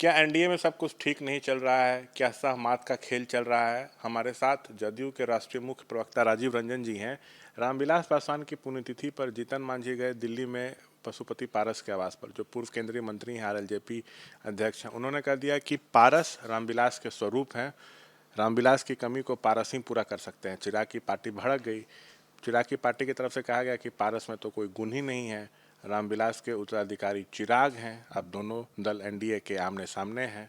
क्या एनडीए में सब कुछ ठीक नहीं चल रहा है? क्या सहमात का खेल चल रहा है? हमारे साथ जदयू के राष्ट्रीय मुख्य प्रवक्ता राजीव रंजन जी हैं। रामविलास पासवान की पुण्यतिथि पर जीतन मांझी गए दिल्ली में पशुपति पारस के आवास पर, जो पूर्व केंद्रीय मंत्री हैं, आरएलजेपी अध्यक्ष हैं। उन्होंने कह दिया कि पारस रामविलास के स्वरूप हैं। रामविलास की कमी को पारस ही पूरा कर सकते हैं। चिराग की पार्टी भड़क गई। चिराग की पार्टी की तरफ से कहा गया कि पारस में तो कोई गुण ही नहीं है, रामविलास के उत्तराधिकारी चिराग हैं। अब दोनों दल एनडीए के आमने सामने हैं।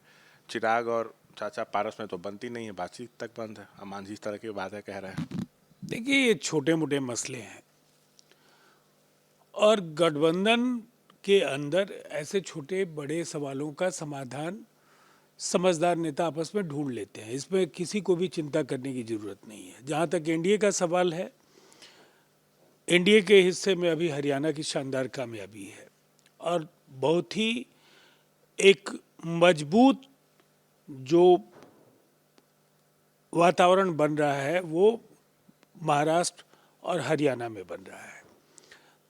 चिराग और चाचा पारस में तो बनती नहीं है, बातचीत तक बंद है। अब मांझी इस तरह की बातें कह रहे हैं। देखिए, ये छोटे मोटे मसले हैं और गठबंधन के अंदर ऐसे छोटे बड़े सवालों का समाधान समझदार नेता आपस में ढूंढ लेते हैं। इसमें किसी को भी चिंता करने की जरूरत नहीं है। जहाँ तक एनडीए का सवाल है, एनडीए के हिस्से में अभी हरियाणा की शानदार कामयाबी है और बहुत ही एक मजबूत जो वातावरण बन रहा है वो महाराष्ट्र और हरियाणा में बन रहा है।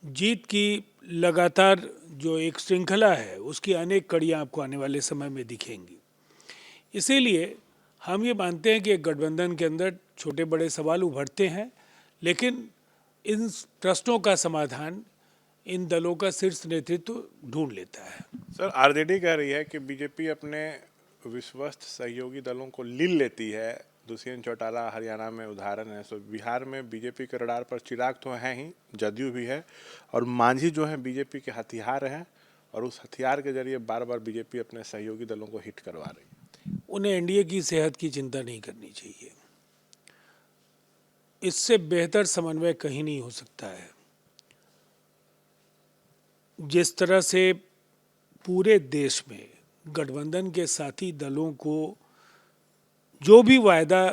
जीत की लगातार जो एक श्रृंखला है उसकी अनेक कड़ियां आपको आने वाले समय में दिखेंगी। इसीलिए हम ये मानते हैं कि एक गठबंधन के अंदर छोटे बड़े सवाल उभरते हैं, लेकिन इन प्रश्नों का समाधान इन दलों का शीर्ष नेतृत्व ढूंढ लेता है। सर, आरजेडी कह रही है कि बीजेपी अपने विश्वस्त सहयोगी दलों को लील लेती है। दुष्यंत चौटाला हरियाणा में उदाहरण है। सो बिहार में बीजेपी के रडार पर चिराग तो हैं ही, जदयू भी है, और मांझी जो है बीजेपी के हथियार हैं, और उस हथियार के जरिए बार बार बीजेपी अपने सहयोगी दलों को हिट करवा रही है। उन्हें एनडीए की सेहत की चिंता नहीं करनी चाहिए। इससे बेहतर समन्वय कहीं नहीं हो सकता है। जिस तरह से पूरे देश में गठबंधन के साथी दलों को जो भी वायदा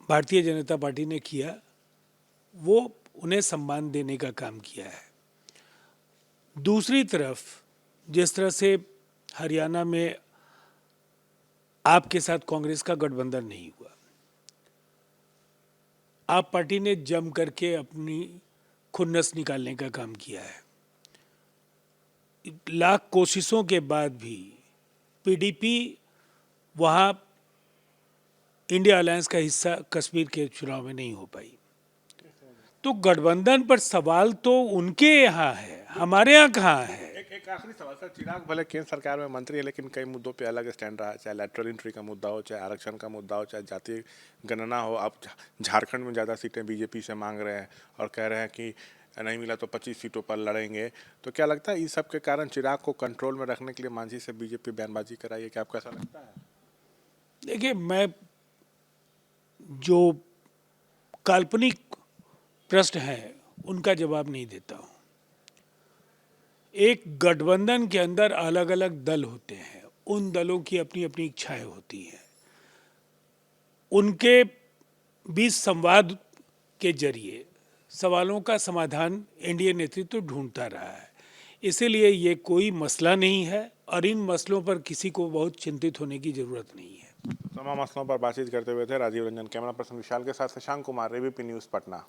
भारतीय जनता पार्टी ने किया वो उन्हें सम्मान देने का काम किया है। दूसरी तरफ जिस तरह से हरियाणा में आपके साथ कांग्रेस का गठबंधन नहीं हुआ, आप पार्टी ने जम करके अपनी खुन्नस निकालने का काम किया है। लाख कोशिशों के बाद भी पीडीपी वहाँ इंडिया अलायंस का हिस्सा कश्मीर के चुनाव में नहीं हो पाई। तो गठबंधन पर सवाल तो उनके यहाँ है, हमारे यहाँ कहाँ है। एक आखिरी सवाल सर, चिराग भले केंद्र सरकार में मंत्री है, लेकिन कई मुद्दों पे अलग स्टैंड रहा है। चाहे लैटरल एंट्री का मुद्दा हो, चाहे आरक्षण का मुद्दा हो, चाहे जातीय गणना हो। अब झारखंड में ज़्यादा सीटें बीजेपी से मांग रहे हैं और कह रहे हैं कि नहीं मिला तो 25 सीटों पर लड़ेंगे। तो क्या लगता है इस सब के कारण चिराग को कंट्रोल में रखने के लिए मांझी से बीजेपी बयानबाजी कराई है? क्या आपको ऐसा लगता है? देखिए, मैं जो काल्पनिक प्रश्न है उनका जवाब नहीं देता हूँ। एक गठबंधन के अंदर अलग अलग दल होते हैं, उन दलों की अपनी अपनी इच्छाएं होती हैं। उनके बीच संवाद के जरिए सवालों का समाधान एनडीए नेतृत्व ढूंढता रहा है। इसीलिए ये कोई मसला नहीं है और इन मसलों पर किसी को बहुत चिंतित होने की जरूरत नहीं है। तमाम मसलों पर बातचीत करते हुए थे राजीव रंजन। कैमरा पर्सन विशाल के साथ शशांक कुमार, एबीपी न्यूज़, पटना।